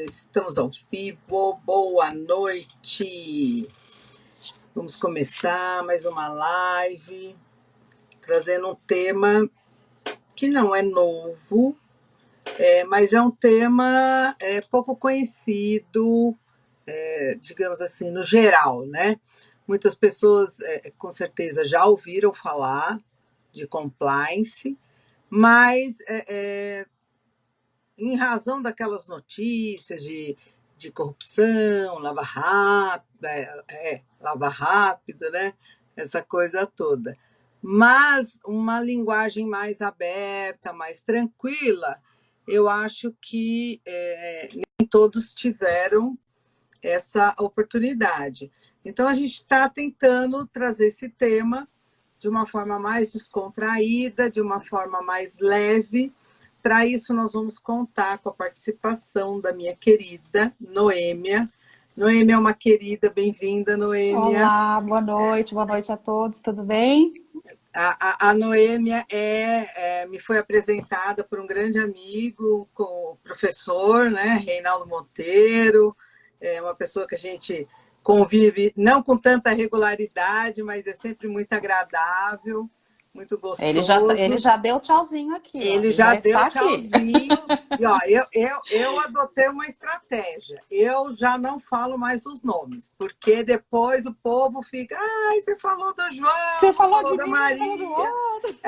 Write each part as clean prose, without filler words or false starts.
Estamos ao vivo, boa noite. Vamos começar mais uma live, trazendo um tema que não é novo, mas é um tema pouco conhecido, digamos assim, no geral, né? Muitas pessoas, com certeza, já ouviram falar de compliance, mas em razão daquelas notícias de corrupção, lava rápido, né? Essa coisa toda. Mas uma linguagem mais aberta, mais tranquila, eu acho que nem todos tiveram essa oportunidade. Então, a gente está tentando trazer esse tema de uma forma mais descontraída, de uma forma mais leve. Para isso, nós vamos contar com a participação da minha querida Noêmia. Noêmia é uma querida, bem-vinda, Noêmia. Olá, boa noite a todos, tudo bem? A Noêmia me foi apresentada por um grande amigo, o professor, né, Reinaldo Monteiro, uma pessoa que a gente convive, não com tanta regularidade, mas é sempre muito agradável, muito gostoso. Ele já deu tchauzinho aqui, Ele já deu tchauzinho. E, ó, eu adotei uma estratégia. Eu já não falo mais os nomes, porque depois o povo fica, você falou do João, você falou da mim, Maria. do outro.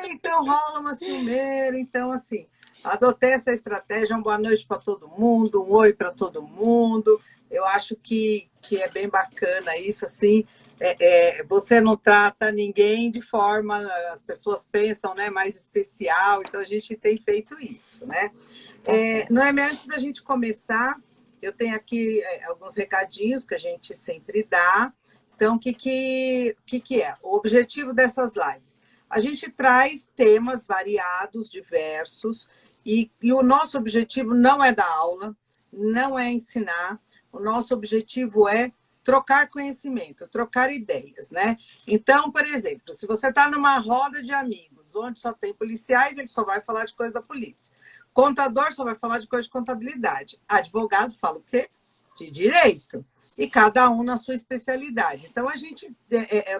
Então rola uma ciumeira. Então, assim, adotei essa estratégia. Uma boa noite para todo mundo, um oi para todo mundo. Eu acho que é bem bacana isso, assim. Você não trata ninguém de forma, as pessoas pensam, né, mais especial, então a gente tem feito isso, né? Noemi, antes da gente começar, eu tenho aqui alguns recadinhos que a gente sempre dá. Então, o que é? O objetivo dessas lives? A gente traz temas variados, diversos, e o nosso objetivo não é dar aula, não é ensinar, o nosso objetivo é trocar conhecimento, trocar ideias, né? Então, por exemplo, se você está numa roda de amigos, onde só tem policiais, ele só vai falar de coisa da polícia. Contador só vai falar de coisa de contabilidade. Advogado fala o quê? De direito. E cada um na sua especialidade. Então, a gente,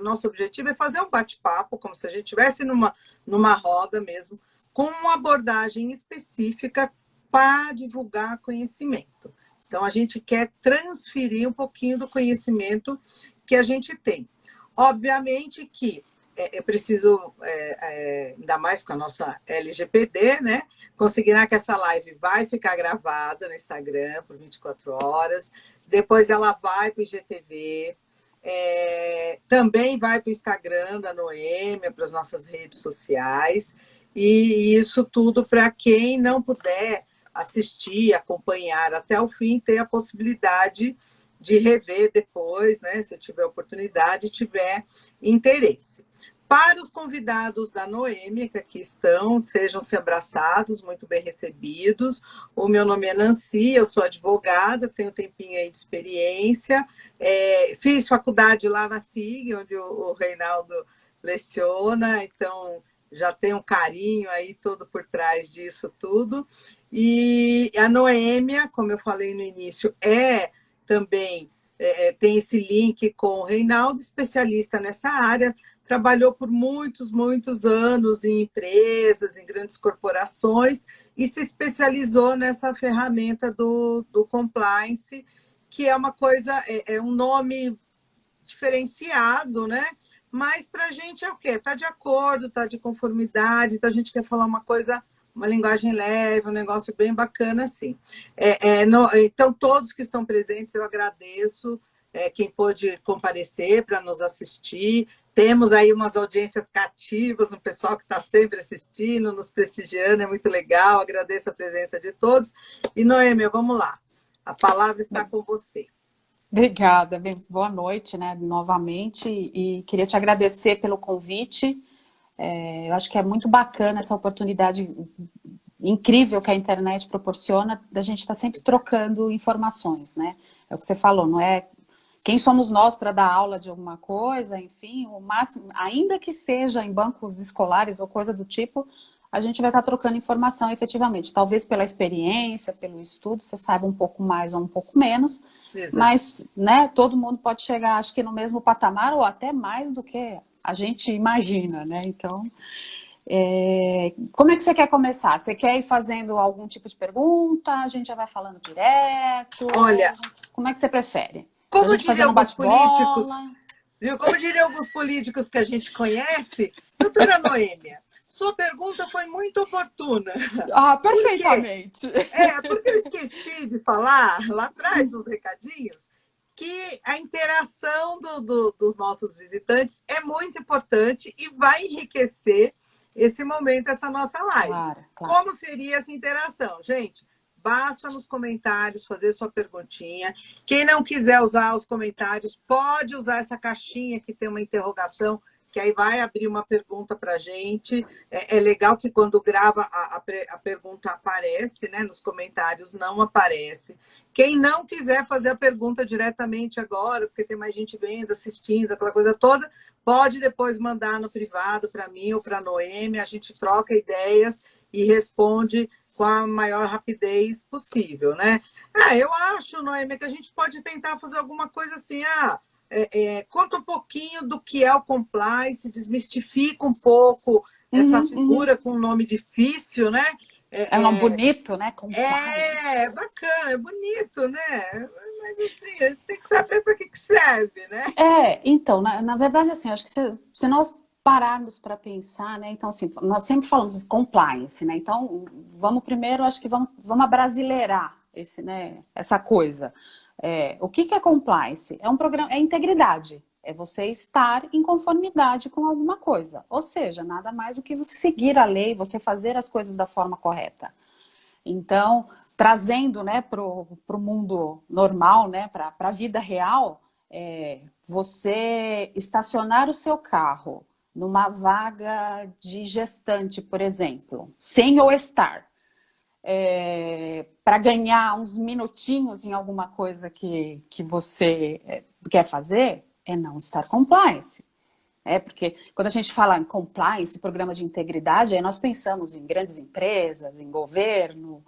nosso objetivo é fazer um bate-papo, como se a gente estivesse numa roda mesmo, com uma abordagem específica para divulgar conhecimento. Então, a gente quer transferir um pouquinho do conhecimento que a gente tem. Obviamente que é preciso, ainda mais com a nossa LGPD, né? Consignar que essa live vai ficar gravada no Instagram por 24 horas, depois ela vai para o IGTV, também vai para o Instagram da Noêmia, para as nossas redes sociais, e isso tudo para quem não puder assistir, acompanhar até o fim, ter a possibilidade de rever depois, né, se tiver oportunidade, tiver interesse. Para os convidados da Noêmia, que aqui estão, sejam-se abraçados, muito bem recebidos. O meu nome é Nancy, eu sou advogada, tenho um tempinho aí de experiência, fiz faculdade lá na FIG, onde o Reinaldo leciona, então já tenho um carinho aí todo por trás disso tudo. E a Noêmia, como eu falei no início, também tem esse link com o Reinaldo, especialista nessa área, trabalhou por muitos, muitos anos em empresas, em grandes corporações, e se especializou nessa ferramenta do compliance, que é uma coisa, é um nome diferenciado, né? Mas para a gente é o quê? Está de acordo, está de conformidade, então a gente quer falar uma coisa, uma linguagem leve, um negócio bem bacana, assim. Então, todos que estão presentes, eu agradeço quem pôde comparecer para nos assistir. Temos aí umas audiências cativas, um pessoal que está sempre assistindo, nos prestigiando, é muito legal, agradeço a presença de todos. E, Noêmia, vamos lá, a palavra está com você. Obrigada, boa noite, né, novamente, e queria te agradecer pelo convite. Eu acho que é muito bacana essa oportunidade incrível que a internet proporciona da gente estar sempre trocando informações, né? É o que você falou, não é quem somos nós para dar aula de alguma coisa, enfim, o máximo, ainda que seja em bancos escolares ou coisa do tipo, a gente vai estar trocando informação efetivamente. Talvez pela experiência, pelo estudo, você saiba um pouco mais ou um pouco menos, Exato. mas, né, todo mundo pode chegar, acho que no mesmo patamar ou até mais do que a gente imagina, né? Então, como é que você quer começar? Você quer ir fazendo algum tipo de pergunta? A gente já vai falando direto? Olha, Como é que você prefere? Pra como gente fazer diriam um alguns políticos, bate-bola? viu? Como diriam alguns políticos que a gente conhece, doutora Noêmia, sua pergunta foi muito oportuna. Ah, Por quê? perfeitamente. Porque eu esqueci de falar lá atrás nos recadinhos que a interação dos nossos visitantes é muito importante e vai enriquecer esse momento, essa nossa live. Claro, claro. Como seria essa interação? Gente, basta nos comentários fazer sua perguntinha. Quem não quiser usar os comentários, pode usar essa caixinha que tem uma interrogação, que aí vai abrir uma pergunta para a gente. É legal que quando grava a pergunta aparece, né? Nos comentários não aparece. Quem não quiser fazer a pergunta diretamente agora, porque tem mais gente vendo, assistindo, aquela coisa toda, pode depois mandar no privado para mim ou para a Noêmia, a gente troca ideias e responde com a maior rapidez possível, né? Eu acho, Noêmia, que a gente pode tentar fazer alguma coisa assim, conta um pouquinho do que é o compliance, desmistifica um pouco essa figura com um nome difícil, né? É um nome bonito, né? Compliance. É bacana, é bonito, né? Mas assim, a gente tem que saber para que serve, né? Então, na verdade, assim, acho que se nós pararmos para pensar, né? Então, assim, nós sempre falamos de compliance, né? Então, vamos primeiro, acho que vamos abrasileirar esse, né, essa coisa. O que é compliance? É um programa, é integridade. É você estar em conformidade com alguma coisa. Ou seja, nada mais do que você seguir a lei, você fazer as coisas da forma correta. Então, trazendo, né, para o mundo normal, né, para a vida real, você estacionar o seu carro numa vaga de gestante, por exemplo, sem o estar, para ganhar uns minutinhos em alguma coisa que você quer fazer, é não estar compliance. Porque quando a gente fala em compliance, programa de integridade, aí nós pensamos em grandes empresas, em governo,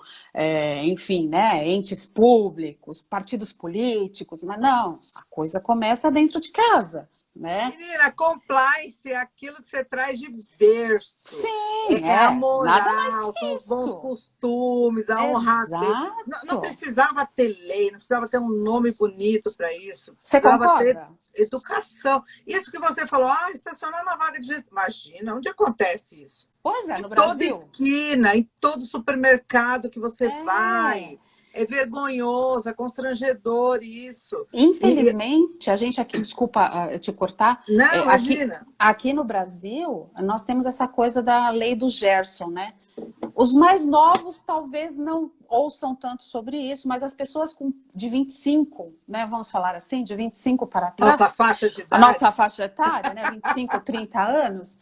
enfim, né, entes públicos, partidos políticos, mas não, a coisa começa dentro de casa, né? Menina, compliance é aquilo que você traz de berço. Sim, É a nada mais moral, que são os bons isso. costumes, a honradez. Não Exato. precisava ter lei, não precisava ter um nome bonito para isso. Você Precisava ter concorda? educação. Isso que você falou, estacionar na vaga de gestão. Imagina, onde acontece isso? Pois é, Em no toda Brasil. esquina, em todo supermercado que você É. vai. É vergonhoso, é constrangedor isso. Infelizmente, a gente aqui, desculpa te cortar, Não, aqui, imagina. aqui no Brasil, nós temos essa coisa da lei do Gerson, né? Os mais novos talvez não ouçam tanto sobre isso, mas as pessoas de 25, né, vamos falar assim, de 25 para Nossa trás, faixa de a idade. nossa faixa etária, né, 25, 30 anos,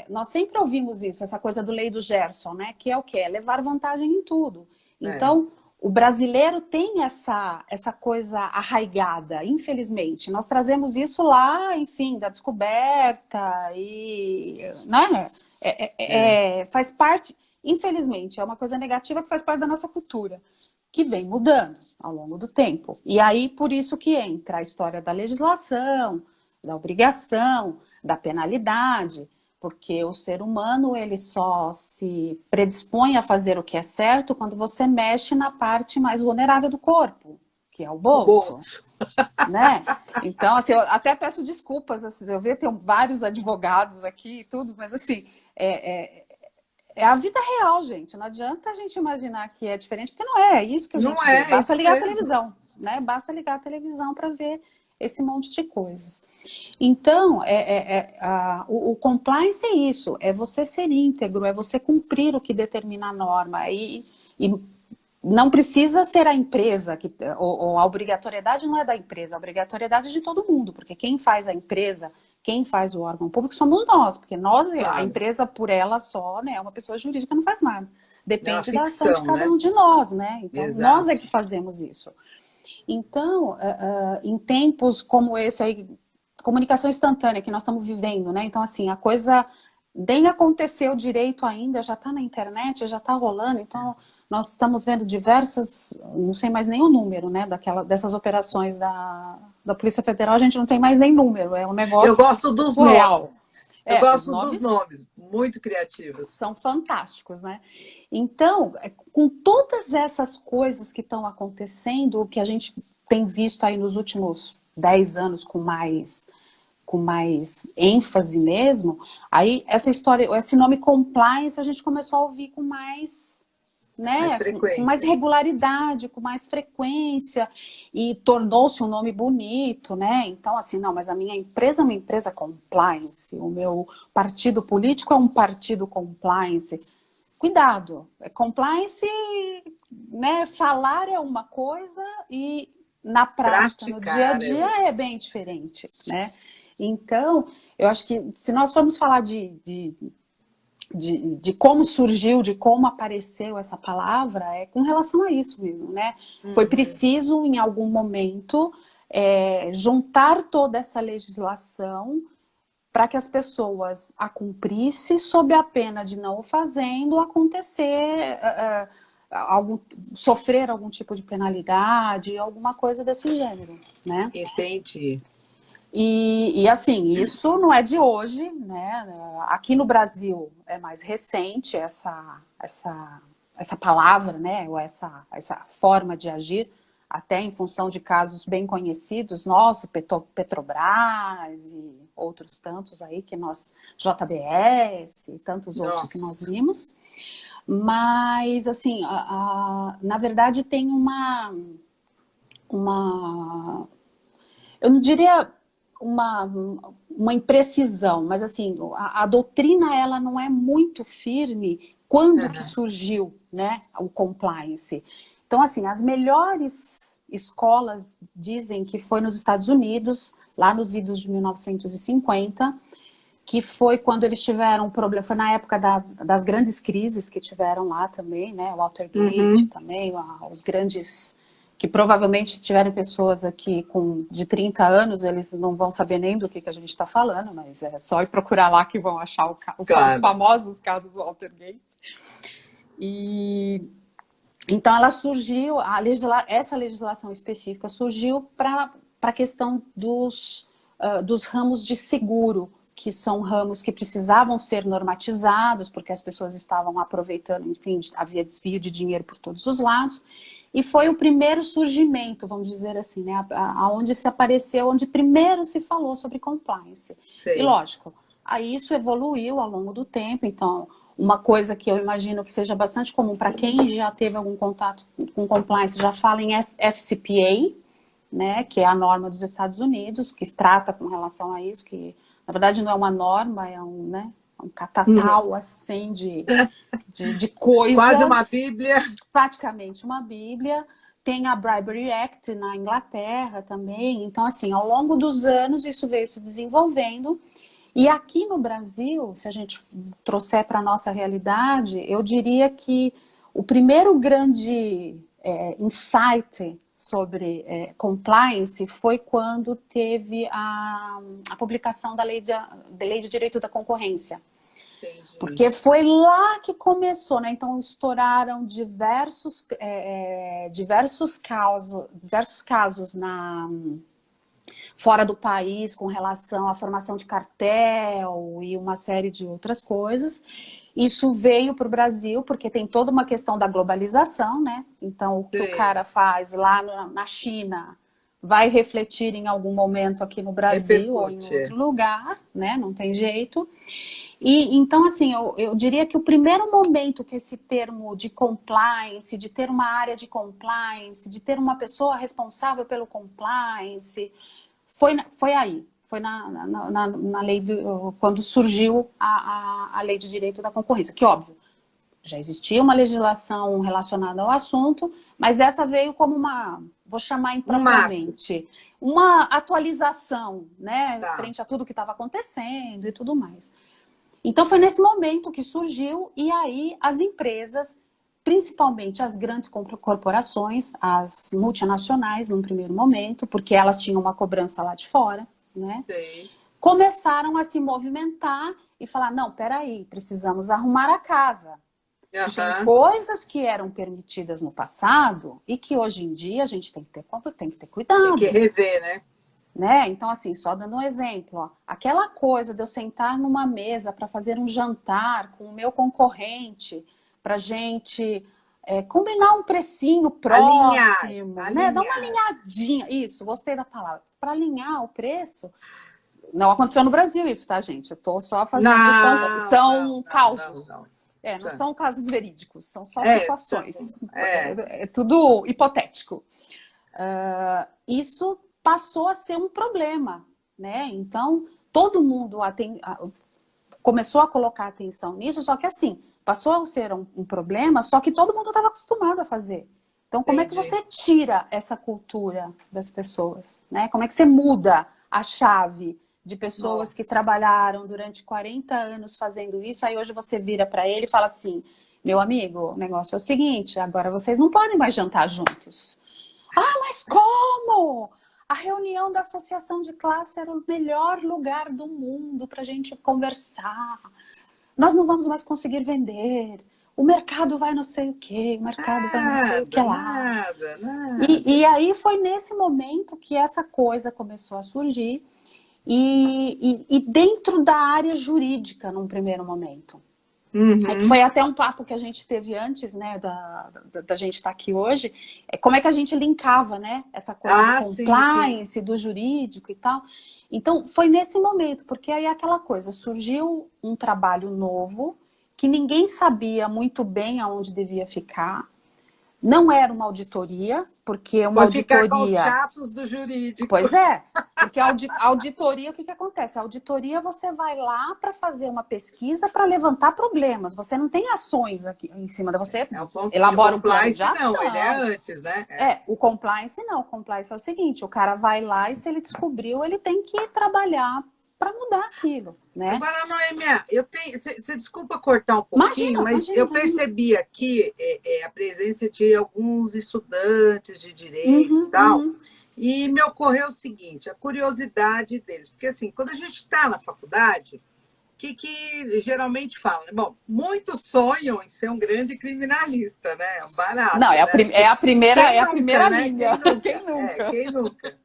nós sempre ouvimos isso, essa coisa do lei do Gerson, né, que é o quê? É levar vantagem em tudo. Então, o brasileiro tem essa coisa arraigada, infelizmente. Nós trazemos isso lá, enfim, da descoberta e, né? Faz parte, infelizmente, é uma coisa negativa que faz parte da nossa cultura, que vem mudando ao longo do tempo. E aí, por isso que entra a história da legislação, da obrigação, da penalidade, porque o ser humano ele só se predispõe a fazer o que é certo quando você mexe na parte mais vulnerável do corpo, que é o O bolso, bolso. né? Então, assim, eu até peço desculpas, assim, eu vejo tem vários advogados aqui e tudo, mas assim, é a vida real, gente. Não adianta a gente imaginar que é diferente, porque não é isso que a Não gente vê. é Basta isso ligar a mesmo. televisão, né? Basta ligar a televisão para ver esse monte de coisas. Então, o compliance é isso, é você ser íntegro, é você cumprir o que determina a norma. E não precisa ser a empresa, ou a obrigatoriedade não é da empresa, a obrigatoriedade é de todo mundo, porque quem faz a empresa, quem faz o órgão público somos nós, porque nós, Claro. a empresa por ela só, né, é uma pessoa jurídica, não faz nada. Depende da ação de cada né? um de nós, né? Então, Exato. nós é que fazemos isso. Então, em tempos como esse aí, comunicação instantânea que nós estamos vivendo, né? Então, assim, a coisa nem aconteceu direito ainda, já está na internet, já está rolando, então nós estamos vendo diversas, não sei mais nem o número, né, dessas operações da Polícia Federal, a gente não tem mais nem número, é um negócio Eu gosto dos surreal. nomes. Eu gosto Os dos nomes, muito criativos. são fantásticos, né? Então, com todas essas coisas que estão acontecendo, o que a gente tem visto aí nos últimos 10 anos com mais ênfase mesmo, aí essa história, esse nome compliance, a gente começou a ouvir com mais, né, com mais regularidade, com mais frequência, e tornou-se um nome bonito, né? Então, assim, não, mas a minha empresa é uma empresa compliance, o meu partido político é um partido compliance. Cuidado, compliance, né, falar é uma coisa e na prática, no dia a dia, é bem diferente, né? Então, eu acho que se nós formos falar de como surgiu, de como apareceu essa palavra, é com relação a isso mesmo, né? Foi preciso, em algum momento, juntar toda essa legislação para que as pessoas a cumprissem sob a pena de não o fazendo acontecer, sofrer algum tipo de penalidade, alguma coisa desse gênero, né? Entendi. E assim, isso não é de hoje, né? Aqui no Brasil é mais recente essa palavra, né? Ou essa forma de agir, até em função de casos bem conhecidos, nosso, Petrobras e outros tantos aí que nós, JBS e tantos outros que nós vimos. Mas, assim, na verdade tem eu não diria uma imprecisão, mas assim, a doutrina ela não é muito firme quando que surgiu, né, o compliance. Então, assim, as melhores escolas dizem que foi nos Estados Unidos, lá nos idos de 1950, que foi quando eles tiveram um problema, foi na época das grandes crises que tiveram lá também, né, o Watergate também, os grandes, que provavelmente tiveram pessoas aqui de 30 anos, eles não vão saber nem do que a gente está falando, mas é só ir procurar lá que vão achar os famosos casos do Watergate. E então ela surgiu, essa legislação específica surgiu para a questão dos ramos de seguro, que são ramos que precisavam ser normatizados, porque as pessoas estavam aproveitando, enfim, havia desvio de dinheiro por todos os lados. E foi o primeiro surgimento, vamos dizer assim, né? Onde se apareceu, onde primeiro se falou sobre compliance. Sim. E lógico, aí isso evoluiu ao longo do tempo, então uma coisa que eu imagino que seja bastante comum para quem já teve algum contato com compliance, já fala em FCPA, né, que é a norma dos Estados Unidos, que trata com relação a isso, que na verdade não é uma norma, é um catatal assim de coisas. Quase uma bíblia. Praticamente uma bíblia. Tem a Bribery Act na Inglaterra também. Então, assim, ao longo dos anos isso veio se desenvolvendo. E aqui no Brasil, se a gente trouxer para a nossa realidade, eu diria que o primeiro grande insight sobre compliance foi quando teve a publicação da lei de Direito da Concorrência. Entendi. Porque foi lá que começou, né? Então estouraram diversos casos fora do país com relação à formação de cartel e uma série de outras coisas. Isso veio para o Brasil porque tem toda uma questão da globalização, né? Então, o que o cara faz lá na China vai refletir em algum momento aqui no Brasil ou em outro lugar, né? Não tem jeito. E então, assim, eu diria que o primeiro momento que esse termo de compliance, de ter uma área de compliance, de ter uma pessoa responsável pelo compliance, foi aí. Foi na lei, quando surgiu a lei de direito da concorrência, que óbvio, já existia uma legislação relacionada ao assunto, mas essa veio como vou chamar impropriamente, uma atualização, né, frente a tudo que estava acontecendo e tudo mais. Então foi nesse momento que surgiu, e aí as empresas, principalmente as grandes corporações, as multinacionais num primeiro momento, porque elas tinham uma cobrança lá de fora, né? Sim. Começaram a se movimentar e falar, não, peraí, precisamos arrumar a casa. E tem Aham. coisas que eram permitidas no passado e que hoje em dia a gente tem que ter Tem que cuidado, rever, né? né? Então, assim, só dando um exemplo, ó, aquela coisa de eu sentar numa mesa para fazer um jantar com o meu concorrente, para gente combinar um precinho Alinhar, próximo, né? Dar uma alinhar. alinhadinha, isso, gostei da palavra, para alinhar o preço. Não aconteceu no Brasil isso, tá, gente? Eu tô só fazendo, Não, são não, causos. não. Não são casos verídicos, são só São, situações. É tudo hipotético. Isso passou a ser um problema, né? Então, todo mundo começou a colocar atenção nisso, só que assim, passou a ser um problema, só que todo mundo estava acostumado a fazer. Então, como é que Entendi. você tira essa cultura das pessoas, né? Como é que você muda a chave de pessoas que Nossa. trabalharam durante 40 anos fazendo isso, aí hoje você vira para ele e fala assim, meu amigo, o negócio é o seguinte, agora vocês não podem mais jantar juntos. Ah, mas como? A reunião da associação de classe era o melhor lugar do mundo para a gente conversar. Nós não vamos mais conseguir vender. O mercado vai não sei o quê, o mercado vai não sei o que Nada, lá. nada, E nada. aí foi nesse momento que essa coisa começou a surgir e dentro da área jurídica, num primeiro momento. Que Uhum. foi até um papo que a gente teve antes, né, da gente estar aqui hoje, como é que a gente linkava, né, essa coisa do Sim, sim. compliance, do jurídico e tal. Então, foi nesse momento, porque aí aquela coisa, surgiu um trabalho novo, que ninguém sabia muito bem aonde devia ficar, não era uma auditoria, porque uma Foi ficar com os auditoria... chatos do jurídico. Pois é, porque a auditoria, o que acontece? A auditoria você vai lá para fazer uma pesquisa para levantar problemas. Você não tem ações aqui em cima da você É o ponto. E o elabora um plano de compliance não, ele é ação. antes, né? O compliance não. O compliance é o seguinte: o cara vai lá e se ele descobriu, ele tem que trabalhar para mudar aquilo, né? Agora, Noêmia, eu tenho. Você desculpa cortar um pouquinho, Imagina, mas imagina, eu imagina. percebi aqui a presença de alguns estudantes de direito e Uhum, tal, uhum, e me ocorreu o seguinte, a curiosidade deles, porque assim, quando a gente está na faculdade, que geralmente fala? Bom, muitos sonham em ser um grande criminalista, né? É um não, barato, né? é Quem a nunca, primeira né? Quem linha. nunca? Quem nunca? Quem nunca?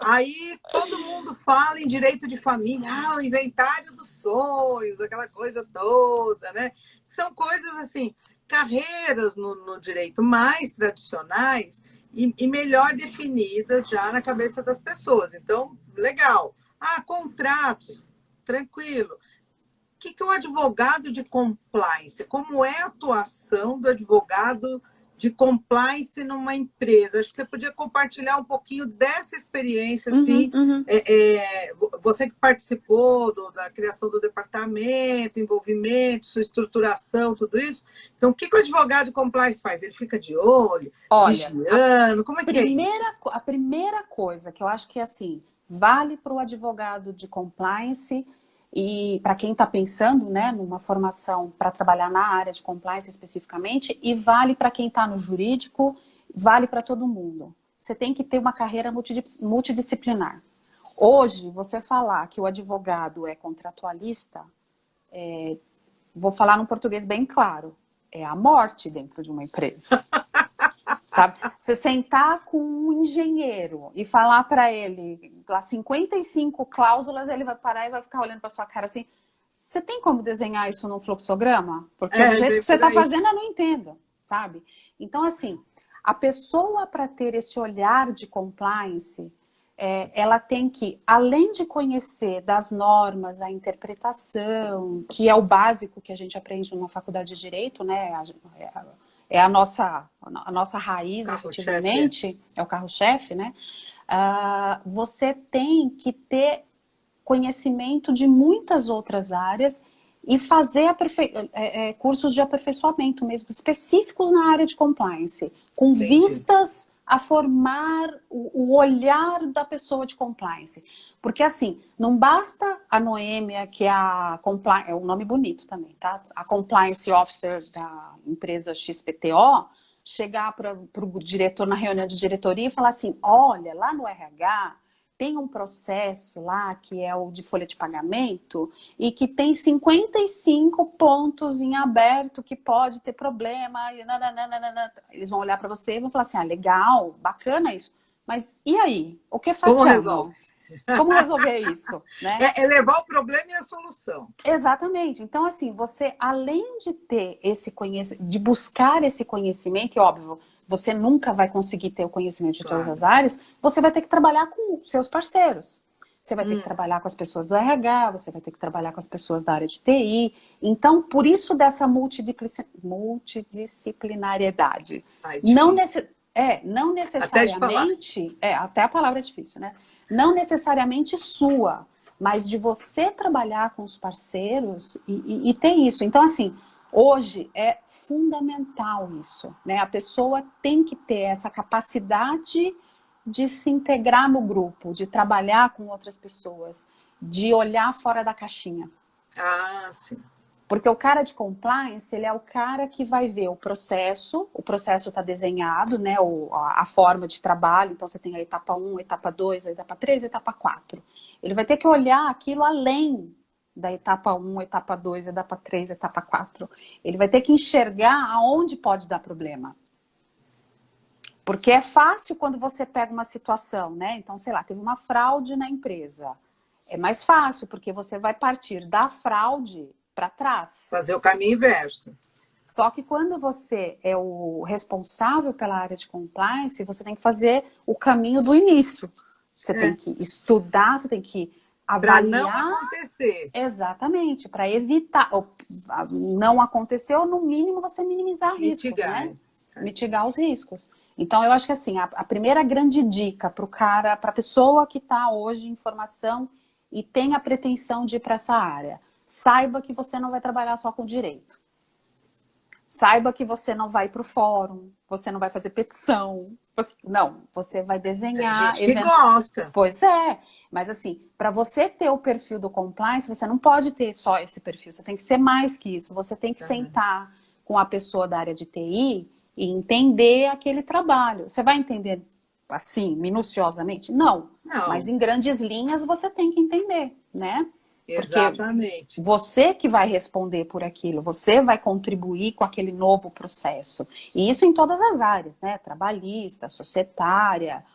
Aí todo mundo fala em direito de família, o inventário dos sonhos, aquela coisa toda, né? São coisas assim, carreiras no direito mais tradicionais e melhor definidas já na cabeça das pessoas. Então, legal. Contratos, tranquilo. Que é um advogado de compliance? Como é a atuação do advogado de compliance numa empresa? Acho que você podia compartilhar um pouquinho dessa experiência, Uhum, assim, uhum. Você que participou da criação do departamento, envolvimento, sua estruturação, tudo isso. Então, o advogado de compliance faz? Ele fica de olho, Olha, vigiando? Como é que é isso? a primeira coisa que eu acho que assim vale para o advogado de compliance e para quem está pensando, né, numa formação para trabalhar na área de compliance especificamente, e vale para quem está no jurídico, vale para todo mundo. Você tem que ter uma carreira multidisciplinar. Hoje, você falar que o advogado é contratualista, vou falar num português bem claro, é a morte dentro de uma empresa. Sabe? Você sentar com um engenheiro e falar para ele as 55 cláusulas, ele vai parar e vai ficar olhando para sua cara assim, você tem como desenhar isso num fluxograma? Porque do jeito que você está fazendo, eu não entendo, sabe? Então, assim, a pessoa para ter esse olhar de compliance, ela tem que, além de conhecer das normas, a interpretação, que é o básico que a gente aprende numa faculdade de Direito, né? É a nossa raiz, efetivamente, é o carro-chefe, né? Você tem que ter conhecimento de muitas outras áreas e fazer cursos de aperfeiçoamento mesmo, específicos na área de compliance, com vistas a formar o olhar da pessoa de compliance. Porque, assim, não basta a Noêmia, que é é um nome bonito também, tá? A compliance officer da empresa XPTO, chegar para o diretor na reunião de diretoria e falar assim, olha, lá no RH tem um processo lá que é o de folha de pagamento e que tem 55 pontos em aberto que pode ter problema. E nananana. Eles vão olhar para você e vão falar assim, ah, legal, bacana isso. Mas e aí? O que Como facciamo? resolve? Como resolver isso, né? É levar o problema e a solução. Exatamente. Então, assim, você, além de ter esse conhecimento, de buscar esse conhecimento, e óbvio, você nunca vai conseguir ter o conhecimento de todas as áreas, você vai ter que trabalhar com seus parceiros. Você vai ter que trabalhar com as pessoas do RH, você vai ter que trabalhar com as pessoas da área de TI. Então, por isso dessa multidisciplinariedade. Não, não necessariamente... até a palavra é difícil, né? Não necessariamente sua, mas de você trabalhar com os parceiros e ter isso. Então, assim, hoje é fundamental isso, né? A pessoa tem que ter essa capacidade de se integrar no grupo, de trabalhar com outras pessoas, de olhar fora da caixinha. Ah, sim. Porque o cara de compliance, ele é o cara que vai ver o processo está desenhado, né, a forma de trabalho, então você tem a etapa 1, a etapa 2, a etapa 3, a etapa 4. Ele vai ter que olhar aquilo além da etapa 1, etapa 2, etapa 3, etapa 4. Ele vai ter que enxergar aonde pode dar problema. Porque é fácil quando você pega uma situação, né? Então, sei lá, teve uma fraude na empresa. É mais fácil, porque você vai partir da fraude para trás. Fazer o caminho inverso. Só que quando você é o responsável pela área de compliance, você tem que fazer o caminho do início. Você tem que estudar, você tem que avaliar. Para não acontecer. Exatamente, para evitar, ou não acontecer, ou no mínimo você minimizar riscos, né? Mitigar os riscos. Então, eu acho que assim, a primeira grande dica para a pessoa que está hoje em formação e tem a pretensão de ir para essa área, saiba que você não vai trabalhar só com direito. Saiba que você não vai para o fórum, você não vai fazer petição. Não, você vai desenhar. Tem gente que gosta. Pois é, mas assim, para você ter o perfil do compliance, você não pode ter só esse perfil, você tem que ser mais que isso. Você tem que sentar com a pessoa da área de TI e entender aquele trabalho. Você vai entender assim, minuciosamente? Não. Mas em grandes linhas você tem que entender, né? Exatamente. Porque você que vai responder por aquilo, você vai contribuir com aquele novo processo. E isso em todas as áreas, né? Trabalhista, societária,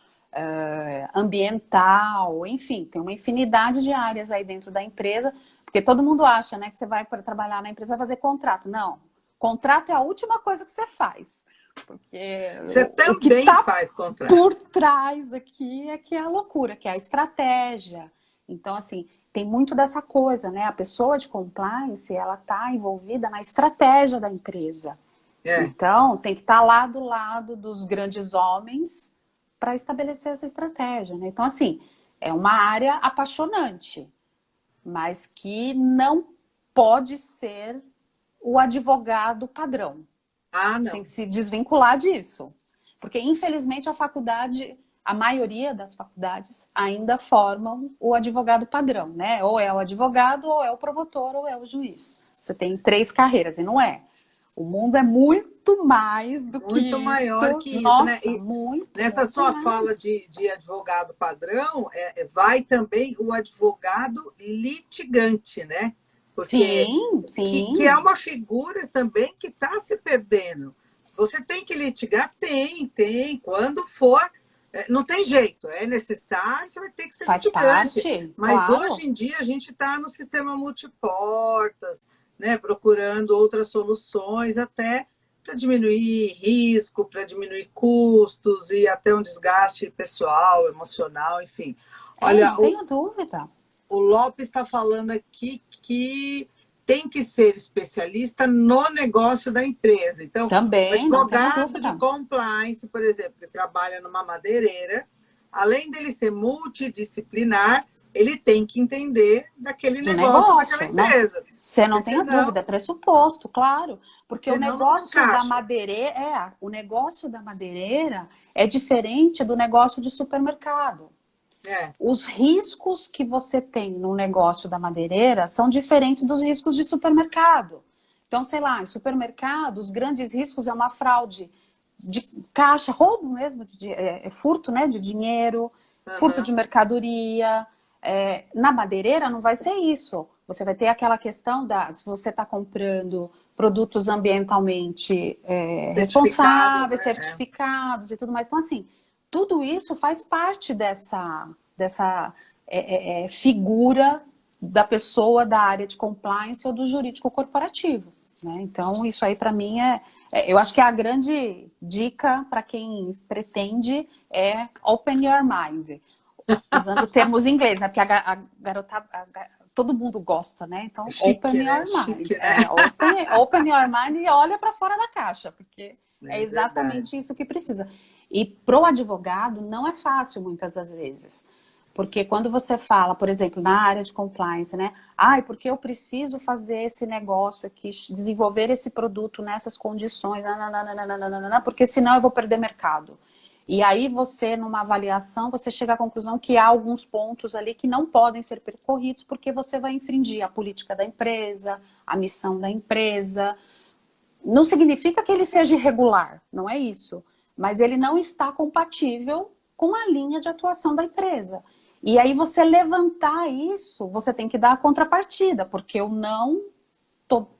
ambiental, enfim, tem uma infinidade de áreas aí dentro da empresa, porque todo mundo acha, né, que você vai para trabalhar na empresa vai fazer contrato. Não. Contrato é a última coisa que você faz. Porque você também faz contrato. Por trás aqui é que é a loucura, que é a estratégia. Então, assim, tem muito dessa coisa, né? A pessoa de compliance, ela está envolvida na estratégia da empresa. Então, tem que estar lá do lado dos grandes homens para estabelecer essa estratégia, né? Então, assim, é uma área apaixonante, mas que não pode ser o advogado padrão. Ah, não. Tem que se desvincular disso. Porque, infelizmente, a maioria das faculdades ainda formam o advogado padrão, né? Ou é o advogado, ou é o promotor, ou é o juiz. Você tem 3 carreiras, e não é. O mundo é muito mais do que isso. Muito maior que isso, Nossa, né? E muito nessa sua mais. fala de advogado padrão, vai também o advogado litigante, né? Porque, sim. Que é uma figura também que está se perdendo. Você tem que litigar? Tem. Quando for, não tem jeito, é necessário, você vai ter que ser Faz litigante. parte, Mas claro. hoje em dia a gente está no sistema multiportas, né? Procurando outras soluções, até para diminuir risco, para diminuir custos e até um desgaste pessoal, emocional, enfim. Olha, não tenho dúvida. O Lopes está falando aqui que tem que ser especialista no negócio da empresa. Então, também, o advogado de compliance, por exemplo, que trabalha numa madeireira, além dele ser multidisciplinar, ele tem que entender daquele negócio daquela empresa. Você não tem dúvida, é pressuposto, claro. Porque o negócio da madeireira, é diferente do negócio de supermercado. Os riscos que você tem no negócio da madeireira são diferentes dos riscos de supermercado. Então, sei lá, em supermercado, os grandes riscos é uma fraude de caixa, roubo mesmo, furto, né, de dinheiro, furto de mercadoria. Na madeireira não vai ser isso. Você vai ter aquela questão se você está comprando produtos ambientalmente responsáveis, né? certificados e tudo mais. Então, assim, tudo isso faz parte dessa figura da pessoa da área de compliance ou do jurídico corporativo, né? Então, isso aí para mim eu acho que a grande dica para quem pretende é open your mind, usando termos em inglês, né? Porque a garotada, todo mundo gosta, né? Então, Chique, open né? your mind. Chique, né? Open your mind e olha para fora da caixa, porque é exatamente isso que precisa. E pro advogado não é fácil muitas das vezes. Porque quando você fala, por exemplo, na área de compliance, né? Porque eu preciso fazer esse negócio aqui, desenvolver esse produto nessas condições, porque senão eu vou perder mercado. E aí você, numa avaliação, você chega à conclusão que há alguns pontos ali que não podem ser percorridos porque você vai infringir a política da empresa, a missão da empresa. Não significa que ele seja irregular, não é isso. Mas ele não está compatível com a linha de atuação da empresa. E aí você levantar isso, você tem que dar a contrapartida, porque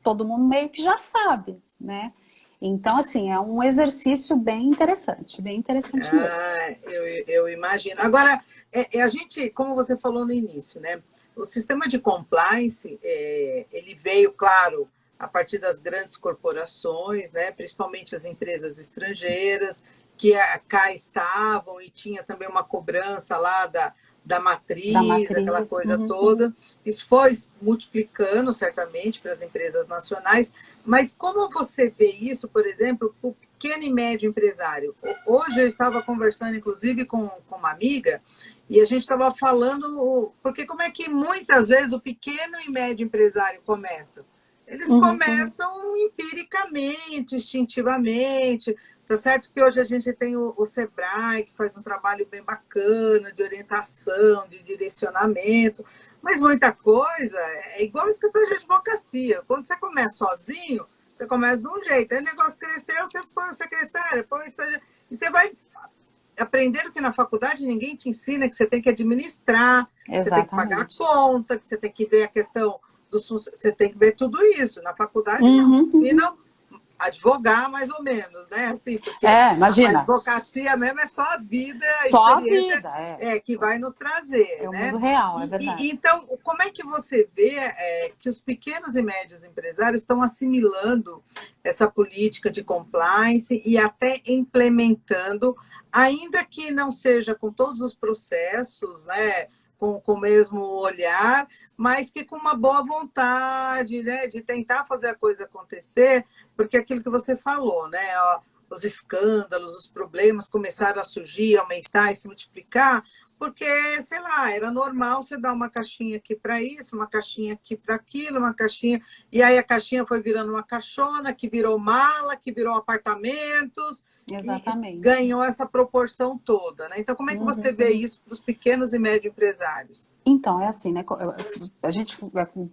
todo mundo meio que já sabe, né? Então, assim, é um exercício bem interessante mesmo. Eu imagino. Agora, a gente, como você falou no início, né? O sistema de compliance, ele veio, claro, a partir das grandes corporações, né? Principalmente as empresas estrangeiras, que cá estavam e tinha também uma cobrança lá da matriz, aquela coisa toda. Isso foi multiplicando, certamente, para as empresas nacionais. Mas como você vê isso, por exemplo, para o pequeno e médio empresário? Hoje eu estava conversando, inclusive, com uma amiga, e a gente estava falando, porque como é que muitas vezes o pequeno e médio empresário começa? Eles começam empiricamente, instintivamente. Tá certo que hoje a gente tem o Sebrae, que faz um trabalho bem bacana de orientação, de direcionamento, mas muita coisa é igual o escritório de advocacia. Quando você começa sozinho, você começa de um jeito. Aí o negócio cresceu, você põe a secretária, põe o estagiário, e você vai aprendendo que na faculdade ninguém te ensina que você tem que administrar, que você tem que pagar a conta, que você tem que ver a questão você tem que ver tudo isso. Na faculdade não ensinam advogar, mais ou menos, né? Assim, porque imagina. A advocacia mesmo é só a vida, só a experiência a vida, que vai nos trazer. É o né? mundo real, é verdade. Então, como é que você vê que os pequenos e médios empresários estão assimilando essa política de compliance e até implementando, ainda que não seja com todos os processos, né? Com o mesmo olhar, mas que com uma boa vontade, né, de tentar fazer a coisa acontecer, porque aquilo que você falou, né, os escândalos, os problemas começaram a surgir, aumentar e se multiplicar, porque, sei lá, era normal você dar uma caixinha aqui para isso, uma caixinha aqui para aquilo, uma caixinha, e aí a caixinha foi virando uma caixona, que virou mala, que virou apartamentos, exatamente. E ganhou essa proporção toda, né? Então, como é que você vê isso para os pequenos e médios empresários? Então, é assim, né? A gente,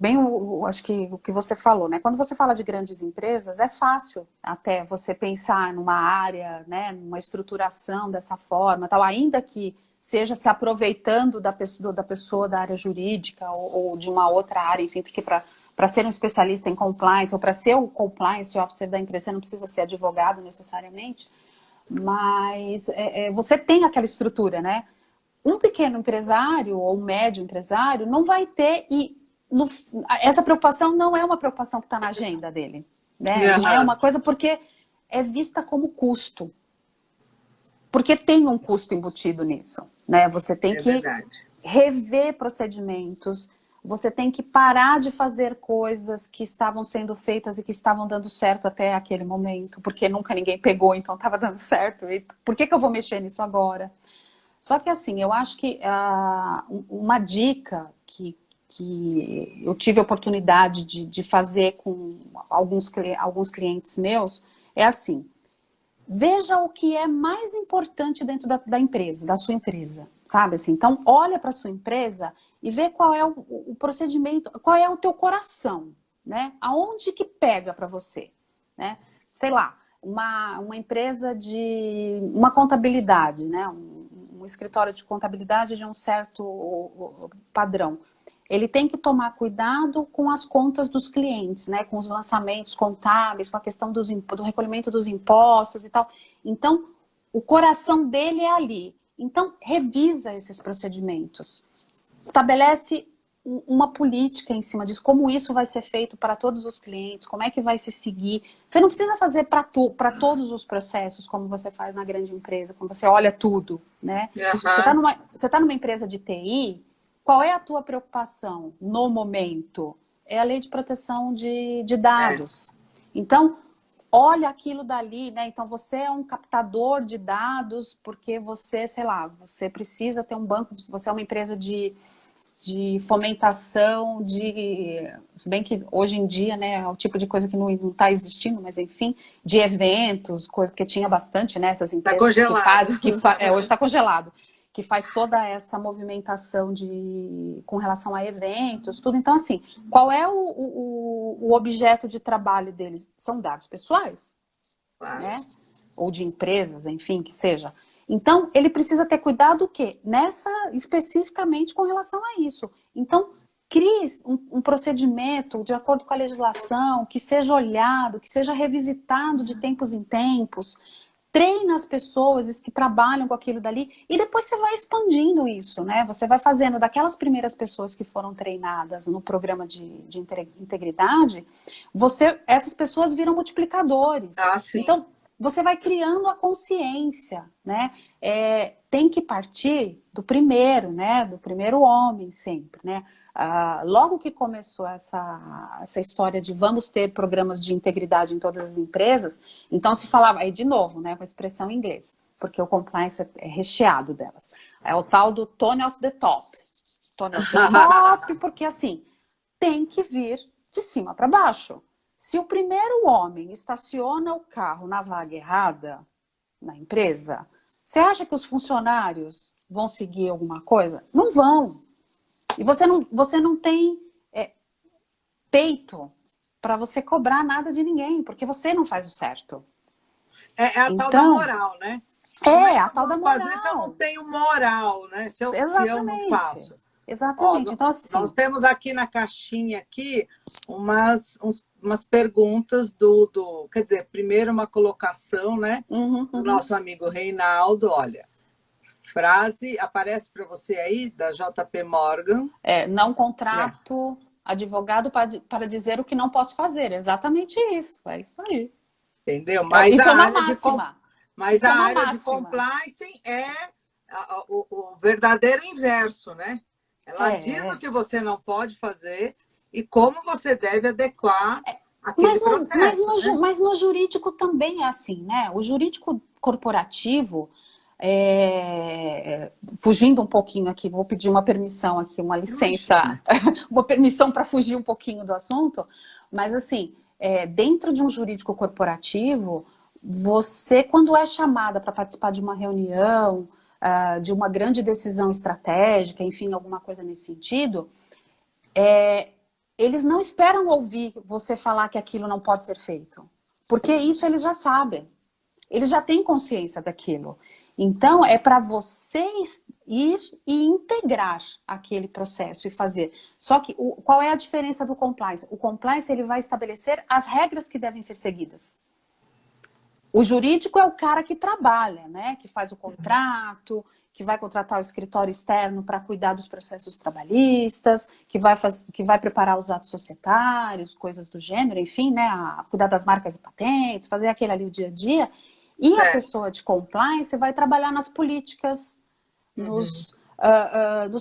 bem, acho que o que você falou, né? Quando você fala de grandes empresas, é fácil até você pensar numa área, né? Numa estruturação dessa forma, tal, ainda que seja se aproveitando da pessoa da área jurídica ou de uma outra área, enfim, porque para ser um especialista em compliance ou para ser o compliance officer da empresa, você não precisa ser advogado necessariamente, mas você tem aquela estrutura, né? Um pequeno empresário ou um médio empresário não vai ter, essa preocupação não é uma preocupação que está na agenda dele, né? Não é uma coisa porque é vista como custo. Porque tem um custo embutido nisso, né? Você tem que rever procedimentos, você tem que parar de fazer coisas que estavam sendo feitas e que estavam dando certo até aquele momento, porque nunca ninguém pegou, então estava dando certo. E por que eu vou mexer nisso agora? Só que assim, eu acho que uma dica que eu tive a oportunidade de fazer com alguns clientes meus é assim: veja o que é mais importante dentro da empresa, da sua empresa, sabe assim? Então, olha para a sua empresa e vê qual é o procedimento, qual é o teu coração, né? Aonde que pega para você, né? Sei lá, uma empresa de uma contabilidade, né? Um escritório de contabilidade de um certo padrão. Ele tem que tomar cuidado com as contas dos clientes, né? Com os lançamentos contábeis, com a questão do recolhimento dos impostos e tal. Então, o coração dele é ali. Então, revisa esses procedimentos. Estabelece uma política em cima disso, como isso vai ser feito para todos os clientes, como é que vai se seguir. Você não precisa fazer para todos os processos, como você faz na grande empresa, quando você olha tudo, né? Uhum. Você tá numa empresa de TI, qual é a tua preocupação no momento? É a lei de proteção de dados. Então, olha aquilo dali, né? Então, você é um captador de dados porque você, sei lá, você precisa ter um banco, você é uma empresa de fomentação, se bem que hoje em dia, né, é o tipo de coisa que não está existindo, mas enfim, de eventos, coisa que tinha bastante, né, essas Tá empresas congelado. hoje está congelado, que faz toda essa movimentação com relação a eventos, tudo. Então, assim, qual é o objeto de trabalho deles? São dados pessoais, Claro. né? Ou de empresas, enfim, que seja. Então, ele precisa ter cuidado o quê? Especificamente com relação a isso. Então, crie um procedimento de acordo com a legislação, que seja olhado, que seja revisitado de tempos em tempos, treina as pessoas que trabalham com aquilo dali, e depois você vai expandindo isso, né? Você vai fazendo daquelas primeiras pessoas que foram treinadas no programa de integridade, essas pessoas viram multiplicadores. Ah, sim. Então, você vai criando a consciência, né? Tem que partir do primeiro, né? Do primeiro homem sempre, né? Logo que começou essa história de vamos ter programas de integridade em todas as empresas, então se falava, aí de novo, né? Com a expressão em inglês, porque o compliance é recheado delas. É o tal do tone of the top. Tone of the top, porque assim, tem que vir de cima para baixo. Se o primeiro homem estaciona o carro na vaga errada na empresa, você acha que os funcionários vão seguir alguma coisa? Não vão. E você não tem peito para você cobrar nada de ninguém, porque você não faz o certo. É a tal da Então, moral, né? Como é que a eu tal da vou fazer se eu não moral. tenho moral, né? Se eu não Exatamente. faço? Ó, Exatamente. Então, nós assim. temos aqui na caixinha aqui umas perguntas quer dizer, primeiro uma colocação, né, do nosso amigo Reinaldo. Olha, frase aparece para você aí da JP Morgan. Não contrato advogado para dizer o que não posso fazer. Exatamente isso. É isso aí. Entendeu? Mas Isso a é uma área máxima. mas Isso a é uma área de máxima. compliance é o verdadeiro inverso, né? Ela diz o que você não pode fazer e como você deve adequar aquele processo, né? Mas no jurídico também é assim, né? O jurídico corporativo, fugindo um pouquinho aqui, vou pedir uma permissão aqui, uma licença, uma permissão para fugir um pouquinho do assunto, mas assim, dentro de um jurídico corporativo, você, quando é chamada para participar de uma reunião, de uma grande decisão estratégica, enfim, alguma coisa nesse sentido, eles não esperam ouvir você falar que aquilo não pode ser feito. Porque isso eles já sabem. Eles já têm consciência daquilo. Então, é para você ir e integrar aquele processo e fazer. Só que, qual é a diferença do compliance? O compliance ele vai estabelecer as regras que devem ser seguidas. O jurídico é o cara que trabalha, né? Que faz o contrato, que vai contratar o escritório externo para cuidar dos processos trabalhistas, que vai preparar os atos societários, coisas do gênero, enfim, né? Cuidar das marcas e patentes, fazer aquele ali o dia a dia. E a pessoa de compliance vai trabalhar nas políticas, nos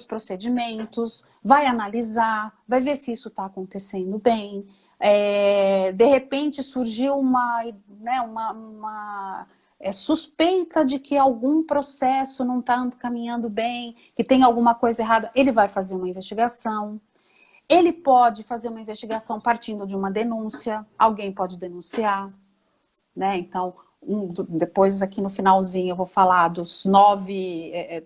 procedimentos, vai analisar, vai ver se isso está acontecendo bem. De repente surgiu uma suspeita de que algum processo não está caminhando bem, que tem alguma coisa errada, ele vai fazer uma investigação. Ele pode fazer uma investigação partindo de uma denúncia, alguém pode denunciar, né? Então, depois aqui no finalzinho eu vou falar dos 9,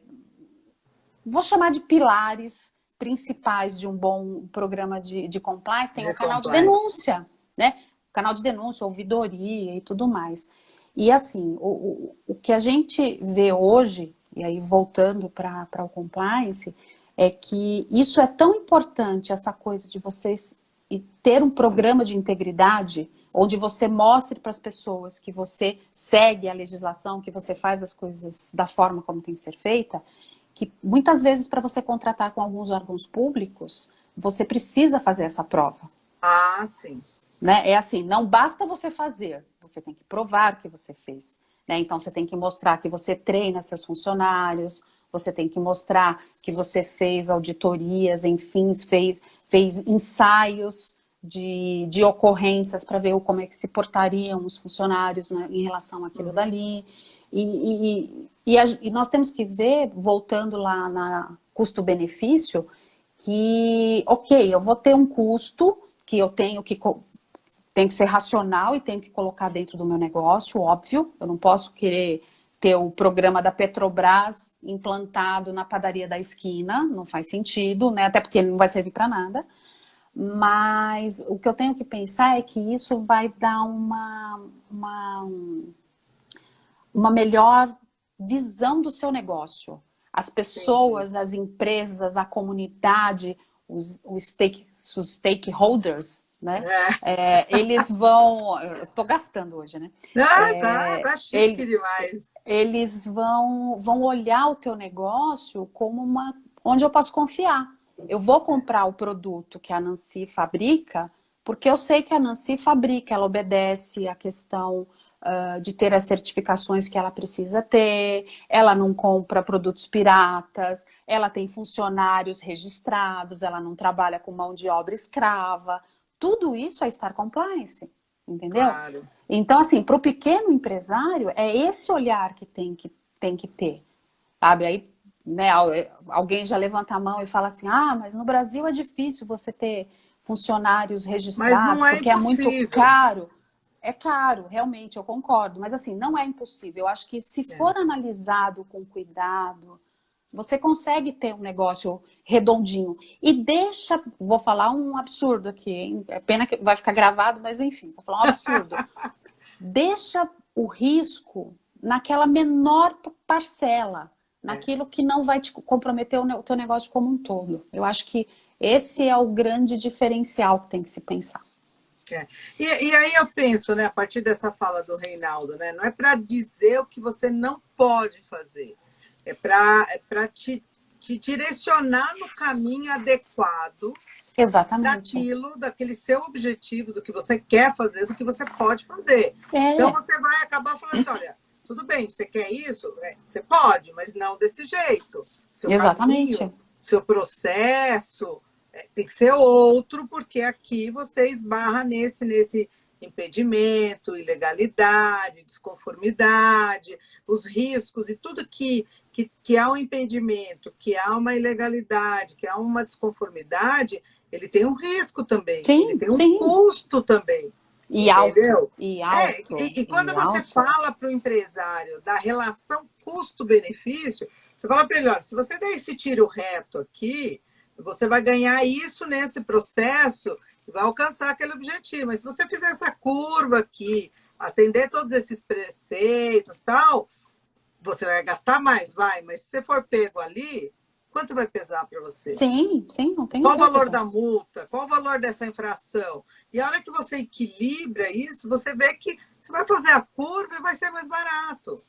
vou chamar de pilares principais de um bom programa de compliance. Tem o canal de denúncia, né? O canal de denúncia, ouvidoria e tudo mais. E assim, o que a gente vê hoje, e aí voltando para o compliance, é que isso é tão importante, essa coisa de vocês ter um programa de integridade, onde você mostre para as pessoas que você segue a legislação, que você faz as coisas da forma como tem que ser feita, que muitas vezes para você contratar com alguns órgãos públicos, você precisa fazer essa prova. Ah, sim. Né? É assim, não basta você fazer, você tem que provar o que você fez. Né? Então, você tem que mostrar que você treina seus funcionários, você tem que mostrar que você fez auditorias, enfim, fez ensaios de ocorrências para ver como é que se portariam os funcionários, né, em relação àquilo dali. E nós temos que ver, voltando lá na custo-benefício, que, ok, eu vou ter um custo que eu tenho que ser racional e tenho que colocar dentro do meu negócio, óbvio. Eu não posso querer ter o programa da Petrobras implantado na padaria da esquina, não faz sentido, né? Até porque não vai servir para nada. Mas o que eu tenho que pensar é que isso vai dar uma melhor visão do seu negócio. As pessoas, as empresas, a comunidade, os stakeholders, né? Eles vão... Eu tô gastando hoje, né? Tá chique demais. Eles vão olhar o teu negócio como onde eu posso confiar. Eu vou comprar o produto que a Nancy fabrica, porque eu sei que a Nancy fabrica, ela obedece à questão de ter as certificações que ela precisa ter, ela não compra produtos piratas, ela tem funcionários registrados, ela não trabalha com mão de obra escrava. Tudo isso é Star Compliance, entendeu? Claro. Então, assim, para o pequeno empresário, é esse olhar que tem que ter, sabe? Aí, né, alguém já levanta a mão e fala assim, mas no Brasil é difícil você ter funcionários registrados, Mas não é porque é muito impossível. caro. É caro, realmente, eu concordo. Mas, assim, não é impossível. Eu acho que se for analisado com cuidado, você consegue ter um negócio redondinho. E deixa... Vou falar um absurdo aqui, hein? É pena que vai ficar gravado, mas enfim, vou falar um absurdo. Deixa o risco naquela menor parcela, naquilo que não vai te comprometer o teu negócio como um todo. Eu acho que esse é o grande diferencial que tem que se pensar. E aí eu penso, né, a partir dessa fala do Reinaldo, né, não é para dizer o que você não pode fazer, é para te direcionar no caminho adequado. Exatamente. Daquele seu objetivo, do que você quer fazer, do que você pode fazer. Então você vai acabar falando assim, olha, tudo bem, você quer isso? Você pode, mas não desse jeito. Seu Exatamente. caminho, seu processo tem que ser outro, porque aqui você esbarra nesse impedimento, ilegalidade, desconformidade, os riscos e tudo que há um impedimento, que há uma ilegalidade, que há uma desconformidade, ele tem um risco também, sim, ele tem um custo também. E entendeu? alto. E alto. E quando você fala para o empresário da relação custo-benefício, você fala para ele, olha, se você der esse tiro reto aqui, você vai ganhar isso nesse processo e vai alcançar aquele objetivo. Mas se você fizer essa curva aqui, atender todos esses preceitos, tal, você vai gastar mais, mas se você for pego ali, quanto vai pesar para você? Sim, não tem Qual o valor da multa? Qual o valor dessa infração? E a hora que você equilibra isso, você vê que você vai fazer a curva e vai ser mais barato.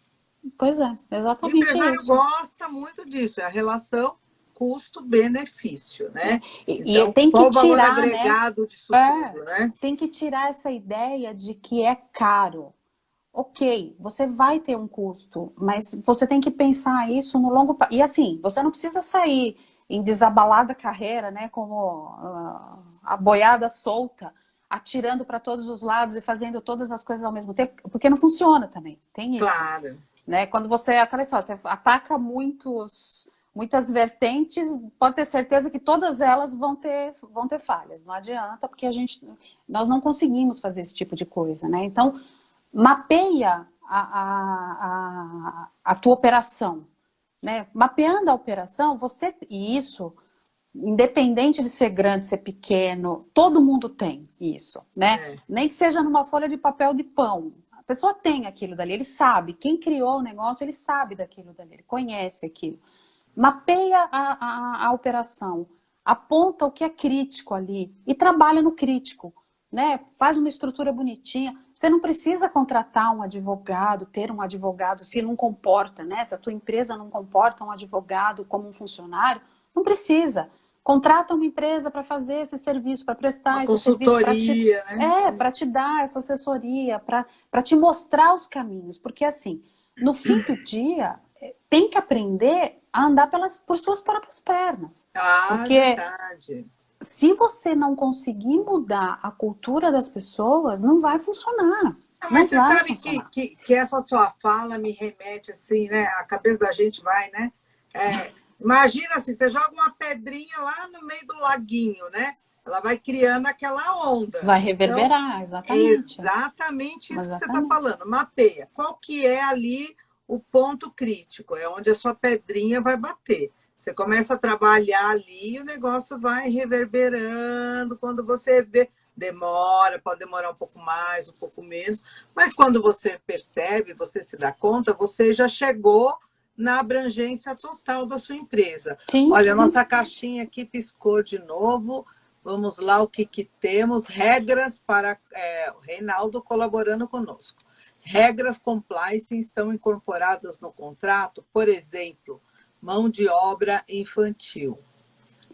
Pois é, exatamente. O empresário gosta muito disso, é a relação custo-benefício, né? Então, e tem que qual o valor tirar, agregado disso tudo, né? Tem que tirar essa ideia de que é caro. Ok, você vai ter um custo, mas você tem que pensar isso no longo prazo. E assim, você não precisa sair em desabalada carreira, né, como a boiada solta, atirando para todos os lados e fazendo todas as coisas ao mesmo tempo, porque não funciona também, tem isso. Claro. Né? Quando você ataca muitas vertentes, pode ter certeza que todas elas vão ter falhas, não adianta, porque nós não conseguimos fazer esse tipo de coisa, né? Então, mapeia a tua operação, né? Mapeando a operação, e isso, independente de ser grande, ser pequeno, todo mundo tem isso, né? Nem que seja numa folha de papel de pão. pessoa tem aquilo dali, ele sabe. Quem criou o negócio, ele sabe daquilo dali, ele conhece aquilo. Mapeia a operação, aponta o que é crítico ali e trabalha no crítico, né? Faz uma estrutura bonitinha. Você não precisa contratar um advogado, ter um advogado se não comporta, né? Se a tua empresa não comporta um advogado como um funcionário, não precisa. Contrata uma empresa para fazer esse serviço, para prestar Uma esse serviço, né? Para te dar essa assessoria, para te mostrar os caminhos. Porque assim, no fim do dia, tem que aprender a andar por suas próprias pernas. Porque verdade. Se você não conseguir mudar a cultura das pessoas, não vai funcionar. Mas você sabe que essa sua fala me remete assim, né? A cabeça da gente vai, né? Imagina assim, você joga uma pedrinha lá no meio do laguinho, né? Ela vai criando aquela onda. Vai reverberar, então, exatamente. Exatamente isso que você está falando. Mapeia. Qual que é ali o ponto crítico? É onde a sua pedrinha vai bater. Você começa a trabalhar ali e o negócio vai reverberando. Quando você vê, pode demorar um pouco mais, um pouco menos. Mas quando você percebe, você se dá conta, você já chegou na abrangência total da sua empresa. Sim, olha, a nossa caixinha aqui piscou de novo. Vamos lá, o que temos? Regras para... o Reinaldo colaborando conosco. Regras compliance estão incorporadas no contrato, por exemplo, mão de obra infantil.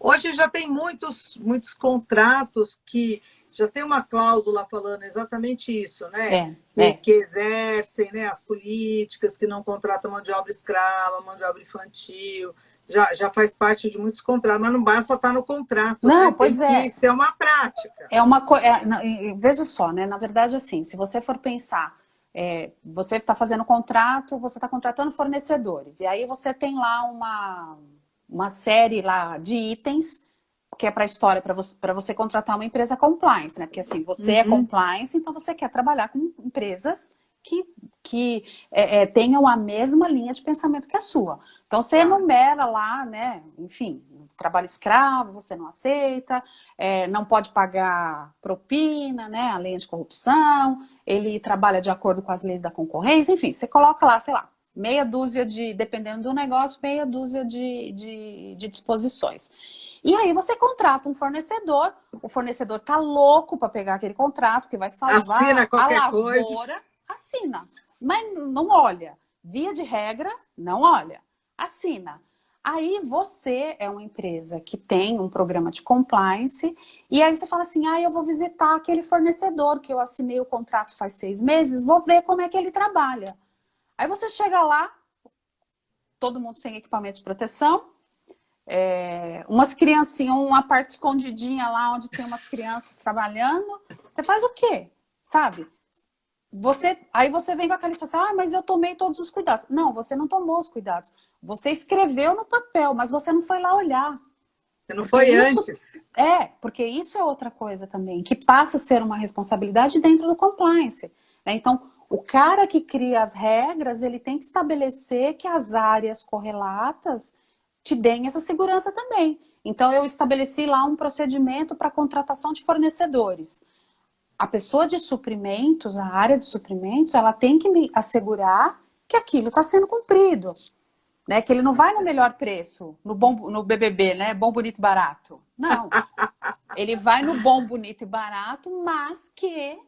Hoje já tem muitos contratos que já tem uma cláusula falando exatamente isso, né? Que exercem, né, as políticas, que não contratam mão de obra escrava, mão de obra infantil. Já faz parte de muitos contratos, mas não basta estar no contrato, não, né? Pois tem que ser uma prática. Veja só, né? Na verdade, assim, se você for pensar, você está fazendo contrato, você está contratando fornecedores, e aí você tem lá uma série lá de itens que é para a história, para você contratar uma empresa compliance, né? Porque assim, você é compliance, então você quer trabalhar com empresas que tenham a mesma linha de pensamento que a sua. Então, você enumera lá, né? Enfim, trabalho escravo, você não aceita, não pode pagar propina, né? A lei anticorrupção, ele trabalha de acordo com as leis da concorrência, enfim, você coloca lá, sei lá, meia dúzia dependendo do negócio, meia dúzia de disposições. E aí você contrata um fornecedor, o fornecedor tá louco para pegar aquele contrato que vai salvar a lavoura, assina, mas não olha. Via de regra, não olha. Assina. Aí você é uma empresa que tem um programa de compliance e aí você fala assim, eu vou visitar aquele fornecedor que eu assinei o contrato faz 6 meses, vou ver como é que ele trabalha. Aí você chega lá, todo mundo sem equipamento de proteção, umas criancinhas, uma parte escondidinha lá onde tem umas crianças trabalhando, você faz o quê? Sabe? Aí você vem com aquela história, mas eu tomei todos os cuidados. Não, você não tomou os cuidados. Você escreveu no papel, mas você não foi lá olhar. Você não foi antes. Porque isso é outra coisa também, que passa a ser uma responsabilidade dentro do compliance. Né? Então, o cara que cria as regras, ele tem que estabelecer que as áreas correlatas te deem essa segurança também. Então, eu estabeleci lá um procedimento para contratação de fornecedores. A pessoa de suprimentos, a área de suprimentos, ela tem que me assegurar que aquilo está sendo cumprido. Né? Que ele não vai no melhor preço, no BBB, né? Bom, bonito e barato. Não. Ele vai no bom, bonito e barato, mas que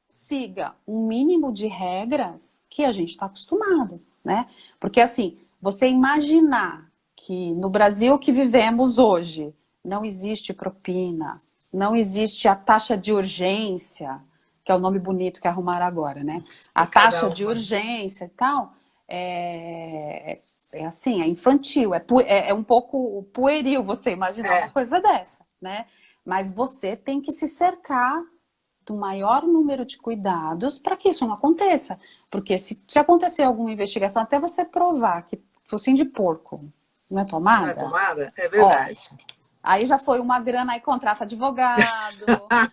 siga um mínimo de regras que a gente está acostumado. Né? Porque assim, você imaginar que no Brasil que vivemos hoje não existe propina, não existe a taxa de urgência, que é o nome bonito que arrumaram agora, né? A taxa de urgência e tal, assim, é infantil, é um pouco pueril você imaginar uma coisa dessa, né? Mas você tem que se cercar do maior número de cuidados para que isso não aconteça. Porque se acontecer alguma investigação, até você provar que focinho de porco não é tomada... Não é tomada? É verdade. Aí já foi uma grana, aí contrata advogado,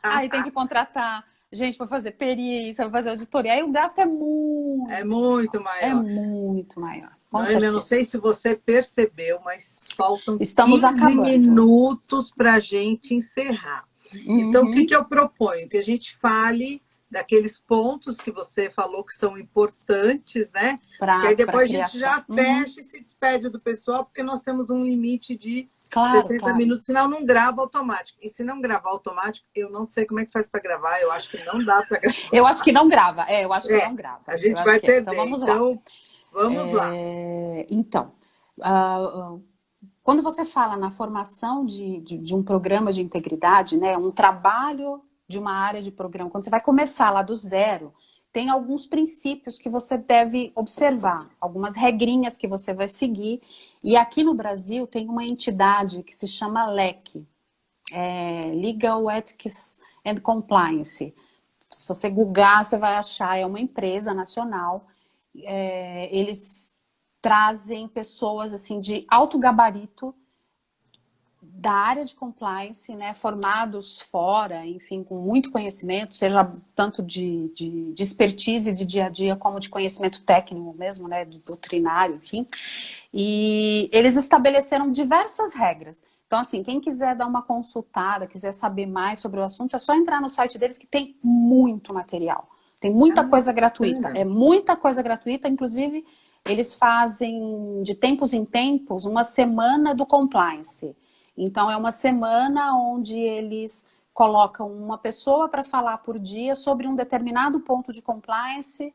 aí tem que contratar gente para fazer perícia, para fazer auditoria. Aí o gasto é muito maior. É muito maior. Eu não sei se você percebeu, mas faltam Estamos 15 acabando. minutos para a gente encerrar. Então, o que eu proponho? Que a gente fale daqueles pontos que você falou que são importantes, né? Que aí depois a gente já fecha e se despede do pessoal, porque nós temos um limite de 60 minutos, senão não grava automático. E se não gravar automático, eu não sei como é que faz para gravar, eu acho que não dá para gravar. Eu acho que não grava, eu acho que não grava. A gente vai perder, então vamos lá. Vamos lá. Então, quando você fala na formação de um programa de integridade, né, um trabalho de uma área de programa, quando você vai começar lá do zero, tem alguns princípios que você deve observar, algumas regrinhas que você vai seguir. E aqui no Brasil tem uma entidade que se chama LEC, Legal Ethics and Compliance. Se você googlar, você vai achar, é uma empresa nacional. Eles trazem pessoas assim de alto gabarito da área de compliance, né, formados fora, enfim, com muito conhecimento, seja tanto de expertise de dia a dia, como de conhecimento técnico mesmo, né, de doutrinário, enfim. E eles estabeleceram diversas regras. Então, assim, quem quiser dar uma consultada, quiser saber mais sobre o assunto, é só entrar no site deles que tem muito material. Tem muita coisa gratuita, muita coisa gratuita, inclusive eles fazem de tempos em tempos uma semana do compliance. Então, é uma semana onde eles colocam uma pessoa para falar por dia sobre um determinado ponto de compliance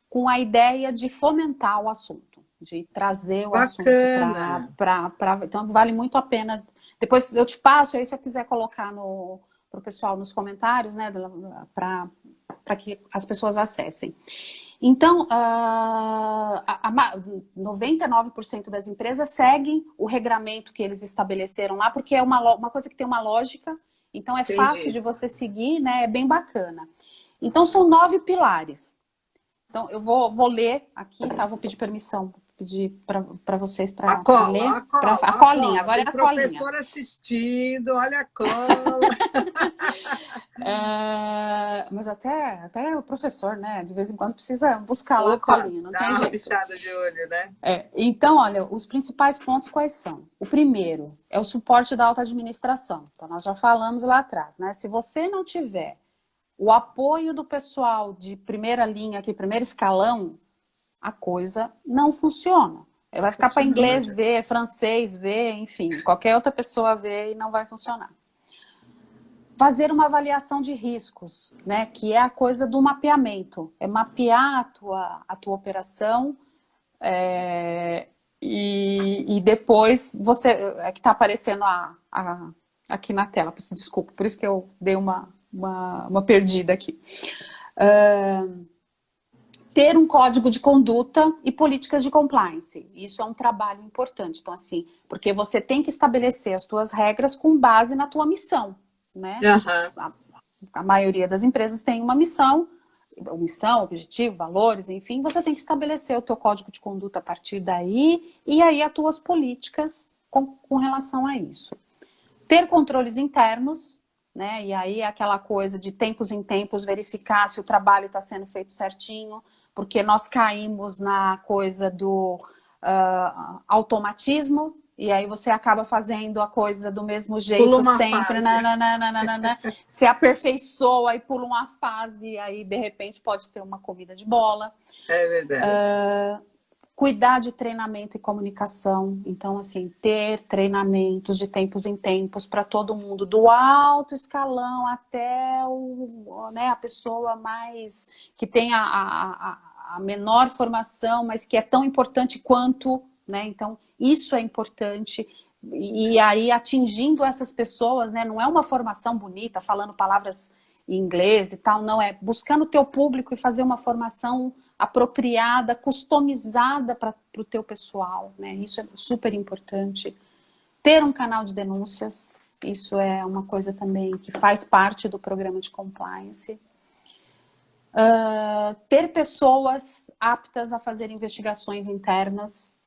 com a ideia de fomentar o assunto, de trazer o assunto para... Então, vale muito a pena. Depois eu te passo, aí se você quiser colocar para o pessoal nos comentários, né, para que as pessoas acessem. Então, 99% das empresas seguem o regramento que eles estabeleceram lá, porque é uma coisa que tem uma lógica, então é fácil de você seguir, né? É bem bacana. Então, são 9 pilares. Então, eu vou ler aqui, tá? Vou pedir permissão, pedir para vocês para ler. A colinha, agora é a colinha. Professor assistindo, olha a cola. Mas até o professor, né? De vez em quando precisa buscar lá a colinha, não tem jeito. Uma bichada de olho, né? Então, olha, os principais pontos quais são? O primeiro é o suporte da alta administração. Então, nós já falamos lá atrás, né? Se você não tiver o apoio do pessoal de primeira linha, aqui, primeiro escalão, a coisa não funciona. Vai ficar para inglês ver, francês ver, enfim, qualquer outra pessoa ver e não vai funcionar. Fazer uma avaliação de riscos, né, que é a coisa do mapeamento. É mapear a tua operação e depois você... É que está aparecendo aqui na tela, desculpa, por isso que eu dei uma perdida aqui. Ter um código de conduta e políticas de compliance. Isso é um trabalho importante. Então, assim, porque você tem que estabelecer as tuas regras com base na tua missão, né? A maioria das empresas tem uma missão, objetivo, valores, enfim, você tem que estabelecer o teu código de conduta a partir daí e aí as tuas políticas com relação a isso. Ter controles internos, né? E aí aquela coisa de tempos em tempos verificar se o trabalho está sendo feito certinho, porque nós caímos na coisa do automatismo, e aí você acaba fazendo a coisa do mesmo jeito sempre, se aperfeiçoa e pula uma fase, e aí de repente pode ter uma comida de bola. É verdade. Cuidar de treinamento e comunicação. Então, assim, ter treinamentos de tempos em tempos para todo mundo, do alto escalão até a pessoa mais que tem a menor formação, mas que é tão importante quanto, né? Então, isso é importante. E aí, atingindo essas pessoas, né? Não é uma formação bonita, falando palavras em inglês e tal, não. É buscando o teu público e fazer uma formação apropriada, customizada para o teu pessoal, né? Isso é super importante. Ter um canal de denúncias, isso é uma coisa também que faz parte do programa de compliance. Ter pessoas aptas a fazer investigações internas,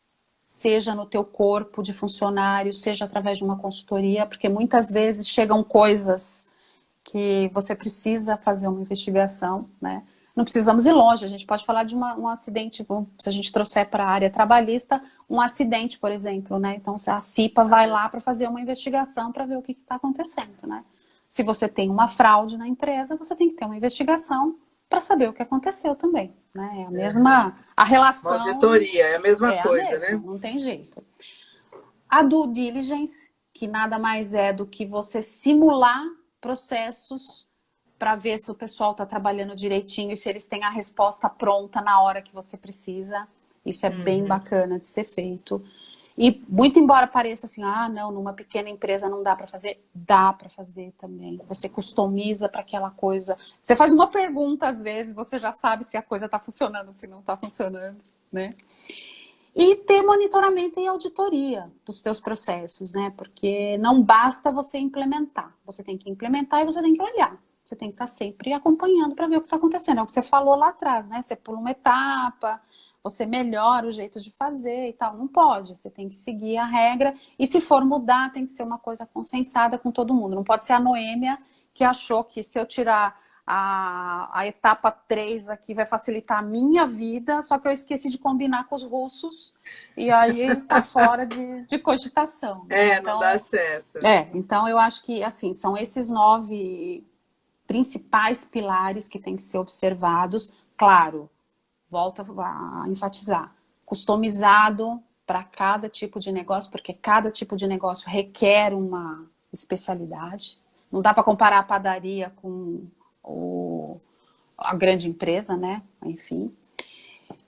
seja no teu corpo de funcionários, seja através de uma consultoria, porque muitas vezes chegam coisas que você precisa fazer uma investigação, né? Não precisamos ir longe, a gente pode falar de um acidente, se a gente trouxer para a área trabalhista, um acidente, por exemplo, né? Então, a CIPA vai lá para fazer uma investigação para ver o que está acontecendo, né? Se você tem uma fraude na empresa, você tem que ter uma investigação para saber o que aconteceu também, né? É a mesma, a relação... Uma auditoria, é a mesma é coisa, a mesma, né? não tem jeito. A due diligence, que nada mais é do que você simular processos para ver se o pessoal está trabalhando direitinho e se eles têm a resposta pronta na hora que você precisa. Isso é bem bacana de ser feito. E muito embora pareça assim, não, numa pequena empresa não dá para fazer, dá para fazer também. Você customiza para aquela coisa. Você faz uma pergunta às vezes, você já sabe se a coisa está funcionando ou se não está funcionando, né? E ter monitoramento e auditoria dos teus processos, né? Porque não basta você implementar. Você tem que implementar e você tem que olhar. Você tem que estar sempre acompanhando para ver o que está acontecendo. É o que você falou lá atrás, né? Você pula uma etapa, você melhora o jeito de fazer e tal. Não pode. Você tem que seguir a regra. E se for mudar, tem que ser uma coisa consensada com todo mundo. Não pode ser a Noêmia que achou que se eu tirar a etapa 3 aqui vai facilitar a minha vida, só que eu esqueci de combinar com os russos e aí tá fora de cogitação. Né? Então, não dá certo. Então eu acho que assim, são esses 9 principais pilares que têm que ser observados. Claro, volto a enfatizar, customizado para cada tipo de negócio, porque cada tipo de negócio requer uma especialidade. Não dá para comparar a padaria com a grande empresa, né? Enfim.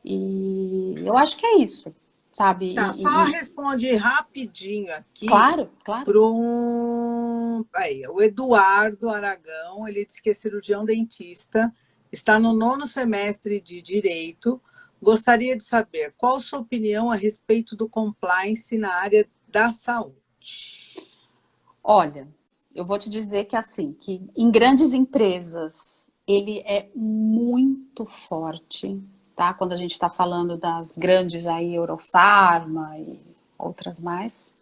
E eu acho que é isso, sabe? Tá, só responde rapidinho aqui. Claro. O Eduardo Aragão, ele disse que é cirurgião dentista, está no 9º semestre de Direito. Gostaria de saber qual a sua opinião a respeito do compliance na área da saúde. Olha, eu vou te dizer que assim, que em grandes empresas ele é muito forte, tá? Quando a gente está falando das grandes aí, Eurofarma e outras mais,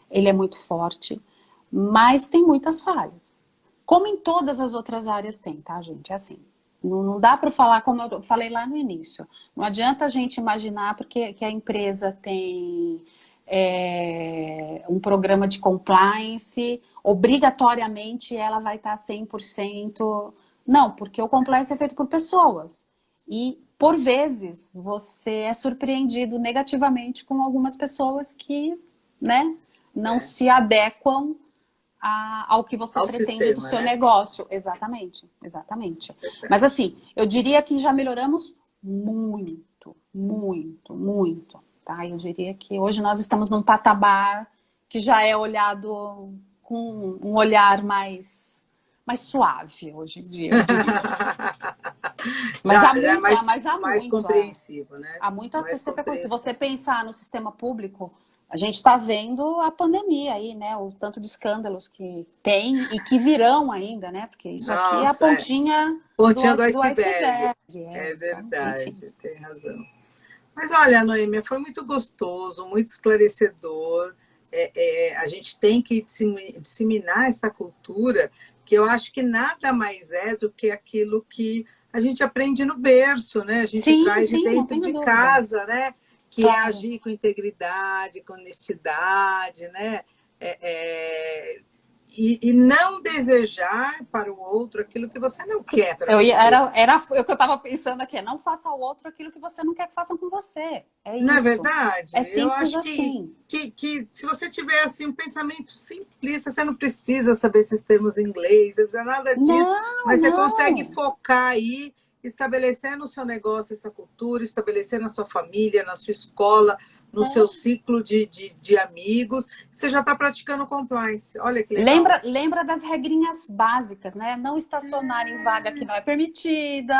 ele é muito forte, mas tem muitas falhas. Como em todas as outras áreas tem, tá, gente? É assim, não dá para falar como eu falei lá no início. Não adianta a gente imaginar porque que a empresa tem um programa de compliance, obrigatoriamente ela vai estar 100%. Não, porque o compliance é feito por pessoas. E, por vezes, você é surpreendido negativamente com algumas pessoas que, né, não se adequam ao que você pretende sistema, do seu negócio. Exatamente. Mas, assim, eu diria que já melhoramos muito. Tá? Eu diria que hoje nós estamos num patamar que já é olhado com um olhar mais suave hoje em dia, eu diria. Mas há mais compreensivo, né? Há muita coisa. Se você pensar no sistema público, a gente está vendo a pandemia aí, né? O tanto de escândalos que tem e que virão ainda, né? Porque isso aqui é a pontinha do iceberg. É verdade, então, tem razão. Mas olha, Noêmia, foi muito gostoso, muito esclarecedor. A gente tem que disseminar essa cultura, que eu acho que nada mais é do que aquilo que a gente aprende no berço, né? A gente traz de dentro de casa, né? Que é agir com integridade, com honestidade, né? E não desejar para o outro aquilo que você não quer para você. Era o que eu estava pensando aqui, não faça ao outro aquilo que você não quer que façam com você. É isso. Não é verdade? É simples. Eu acho assim. que se você tiver assim, um pensamento simplista, você não precisa saber esses termos em inglês, não precisa nada disso, mas você consegue focar aí, estabelecer no seu negócio essa cultura, estabelecer na sua família, na sua escola, no seu ciclo de amigos, você já está praticando compliance. Olha que legal. Lembra das regrinhas básicas, né? Não estacionar em vaga que não é permitida.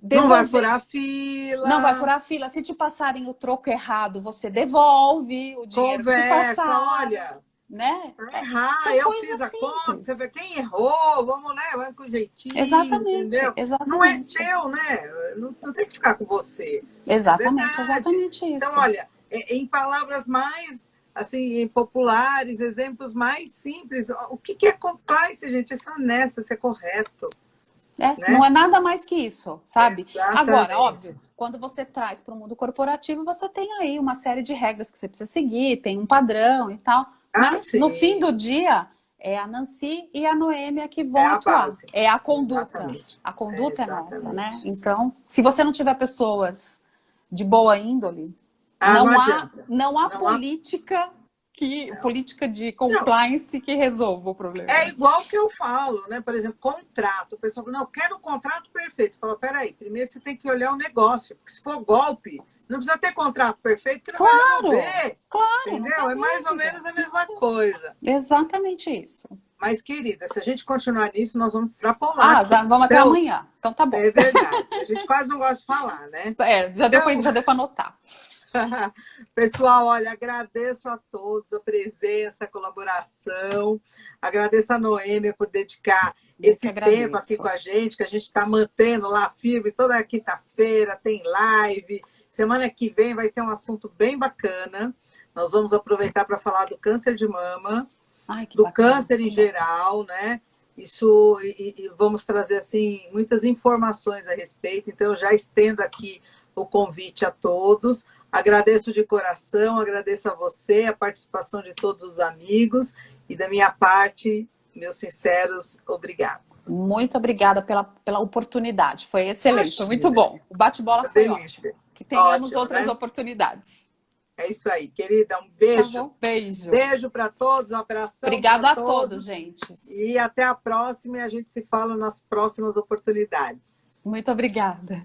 Não vai furar fila. Não vai furar fila. Se te passarem o troco errado, você devolve o dinheiro que te passaram. Olha, né? Eu fiz a conta, você vê quem errou, vamos com jeitinho. Exatamente. Não é seu, né? Não tem que ficar com você. Exatamente isso. Então, olha, em palavras mais assim, populares, exemplos mais simples, o que é compliance, gente? É ser honesto, é ser correto. Né? Não é nada mais que isso, sabe? Exatamente. Agora, óbvio, quando você traz para o mundo corporativo, você tem aí uma série de regras que você precisa seguir, tem um padrão e tal. Mas, no fim do dia, é a Nancy e a Noêmia que vão É a atuar. base. É a conduta. Exatamente. A conduta é Exatamente. nossa, né? Então, se você não tiver pessoas de boa índole, Não não há adianta. política Não. política de Não. compliance que resolva o problema. É igual que eu falo, né? Por exemplo, contrato. O pessoal fala, não, eu quero um contrato perfeito. Fala, peraí, primeiro você tem que olhar o negócio. Porque se for golpe, não precisa ter contrato perfeito, que não vai resolver. Claro, Entendeu? É mais ou menos a mesma coisa. Exatamente isso. Mas, querida, se a gente continuar nisso, nós vamos extrapolar. Vamos até amanhã. Então tá bom. É verdade. A gente quase não gosta de falar, né? Já deu para anotar. Pessoal, olha, agradeço a todos a presença, a colaboração. Agradeço a Noêmia por dedicar esse tempo aqui com a gente, que a gente está mantendo lá firme toda quinta-feira, tem live. Semana que vem vai ter um assunto bem bacana. Nós vamos aproveitar para falar do câncer de mama, do câncer em geral, né? Isso, e vamos trazer assim muitas informações a respeito. Então, eu já estendo aqui o convite a todos. Agradeço de coração, agradeço a você, a participação de todos os amigos e da minha parte, meus sinceros obrigados. Muito obrigada pela oportunidade, foi excelente, foi muito bom. O bate-bola foi ótimo. Que tenhamos outras oportunidades. É isso aí, querida, um beijo. Tá bom? Beijo. Beijo para todos, um abração. Obrigado a todos, gente. E até a próxima, e a gente se fala nas próximas oportunidades. Muito obrigada.